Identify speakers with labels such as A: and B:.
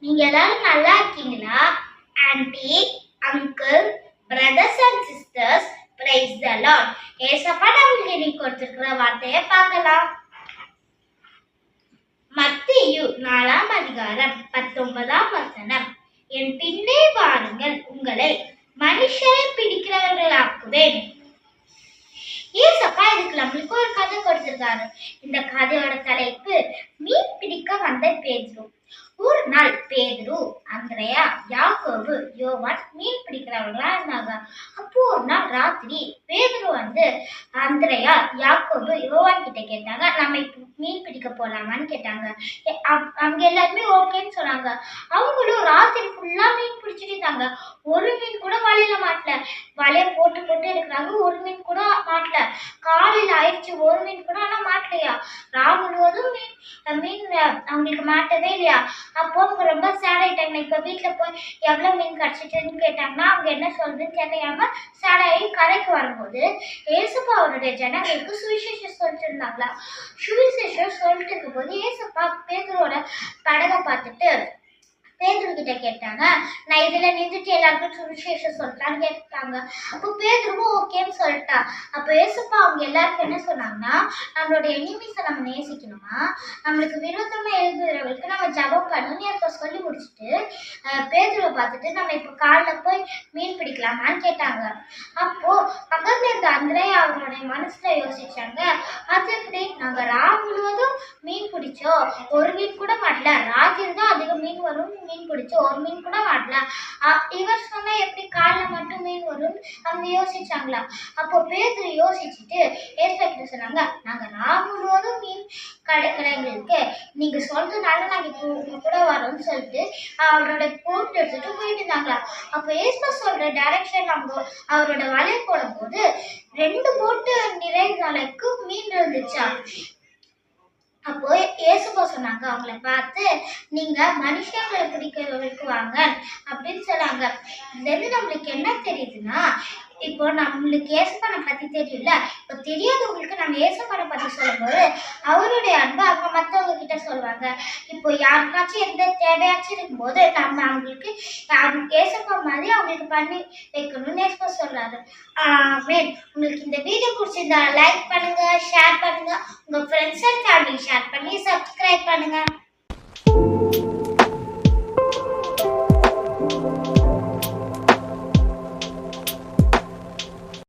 A: நீங்க எல்லாரும் நல்லா இருக்கீங்களா? Anti, uncle, brothers and sisters, praise the Lord. ஏசப்பா நமக்கு இன்னைக்கு கொடுத்திருக்கிற வார்த்தையை பார்க்கலாம். மத்தேயு 4ஆம் அதிகாரம் 19ஆம் வசனம். என் பின்னே வாருங்கள், உங்களை மனுஷரை பிடிக்கிறவர்களாக்குவேன். ஏசப்பா இதுக்கு நம்மளுக்கு ஒரு கதை கொடுத்திருக்காரு. இந்த கதையோட தலைப்பு மீன் பிடிக்க வந்த பேதுரு. ஒரு நாள் பேதுரு, அந்திரேயா, யாக்கோபு, யோவான் மீன் பிடிக்கிறவங்களா இருந்தாங்க. அப்போ ஒரு நாள் ராத்திரி பேதுரு அந்திரேயா, யாக்கோபு, யோவான் கிட்ட கேட்டாங்க, நம்ம இப்போ மீன் பிடிக்க போலாமான்னு கேட்டாங்க. அவங்க எல்லாருமே ஓகேன்னு சொன்னாங்க. அவங்களும் ராத்திரி ஃபுல்லா மீன் பிடிச்சிட்டு இருந்தாங்க. ஒரு மீன் கூட வலையில மாட்டல. வலைய போட்டு போட்டு எடுக்கிறாங்க, ஒரு மீன் கூட மாட்டல. காலையில ஆயிடுச்சு, ஒரு மீன் கூட ஆனா மாட்டலையா. ராம் முழுவதும் மீன் அவங்களுக்கு மாட்டவே இல்லையா. அப்போ அவங்க ரொம்ப சேட் ஆயிட்டாங்க. இப்ப வீட்டுல போய் எவ்வளவு மீன் கிடைச்சிட்டுன்னு கேட்டாங்கன்னா அவங்க என்ன சொல்றதுன்னு தெரியாம சேடாயி கரைக்கு வரும்போது ஏசப்பா அவருடைய ஜனங்களுக்கு சுவிசேஷம் சொல்லிட்டு இருந்தாங்களா. சுவிசேஷம் சொல்லிட்டு இருக்கும் போது ஏசப்பா பேதுருவோட படகை பார்த்துட்டு பேதுரு கிட்ட கேட்டாங்க, நான் இதுல நின்றுட்டு எல்லாருக்கும் சுவிசேஷம் சொல்லிட்டான்னு கேட்டாங்க. அப்போ பேதுருவும் ஓகேன்னு சொல்லிட்டா. அப்போ ஏசப்பா அவங்க எல்லாருக்கும் என்ன சொன்னாங்கன்னா, நம்மளோட எனிமீஸை நம்ம நேசிக்கணுமா, நம்மளுக்கு விரோதமா எழுதுறவங்களுக்கு நம்ம ஜபம் பண்ணணும்னு எப்போ சொல்லி முடிச்சுட்டு பேதுருவை பார்த்துட்டு நம்ம இப்போ காலில் போய் மீன் பிடிக்கலாமான்னு கேட்டாங்க. அப்போ பக்கத்துல இருந்த அந்திரேயா அவங்களுடைய மனசுல யோசிச்சாங்க, அது எப்படி, நாங்க ராம் முழுவதும் மீன் பிடிச்சோம், ஒரு மீன் கூட மாட்டல. ராத்திரி தான் அதிகம் மீன் வரும், மீன் பிடிச்சு ஒரு மீன் கூட மாட்டல. இவர் சொன்னா எப்படி காலில் மட்டும் மீன் வரும் அவங்க யோசிச்சாங்களா. அப்போ பேதுரு யோசிச்சுட்டு ஏசப்பா சொன்னாங்க, நாங்க ராம் முழுவதும் மீன் கிடைக்கிற எங்களுக்கு நீங்க சொல்றதுனால நாங்க இப்போ உங்க கூட வரோம்னு சொல்லிட்டு அவரோட போட் எடுத்துட்டு போயிட்டு இருந்தாங்களா. அப்போ ஏசப்பா சொல்ற டைரக்ஷன் அவங்க அவரோட வலை போடும் போது 2 போட்டு நிறைய அளவுக்கு மீன் இருந்துச்சா. அப்போ ஏசப்பா சொன்னாங்க அவங்கள பார்த்து, நீங்க மனுஷங்களை பிடிக்கிறவங்களுக்கு வாங்க அப்படின்னு சொன்னாங்க. இதுல இருந்து நம்மளுக்கு என்ன தெரியுதுன்னா, இப்போ நம்மளுக்கு ஏசப்பானை பத்தி தெரியும்ல, இப்போ தெரியாதவங்களுக்கு நம்ம ஏசப்பானை பத்தி சொல்லும்போது அவருடைய அன்பை அவங்க மற்றவங்க கிட்ட சொல்லுவாங்க. இப்போ யாருக்காச்சும் எந்த தேவையாச்சும் இருக்கும்போது நம்ம அவங்களுக்கு ஏசப்பா மாதிரி அவங்களுக்கு பண்ணி வைக்கணும்னு ஏசப்பா சொல்றாரு. உங்களுக்கு இந்த வீடியோ பிடிச்சிருந்தா லைக் பண்ணுங்க, ஷேர் பண்ணுங்க, உங்க ஃப்ரெண்ட்ஸ் அண்ட் ஃபேமிலி ஷேர் பண்ணி சப்ஸ்கிரைப் பண்ணுங்க.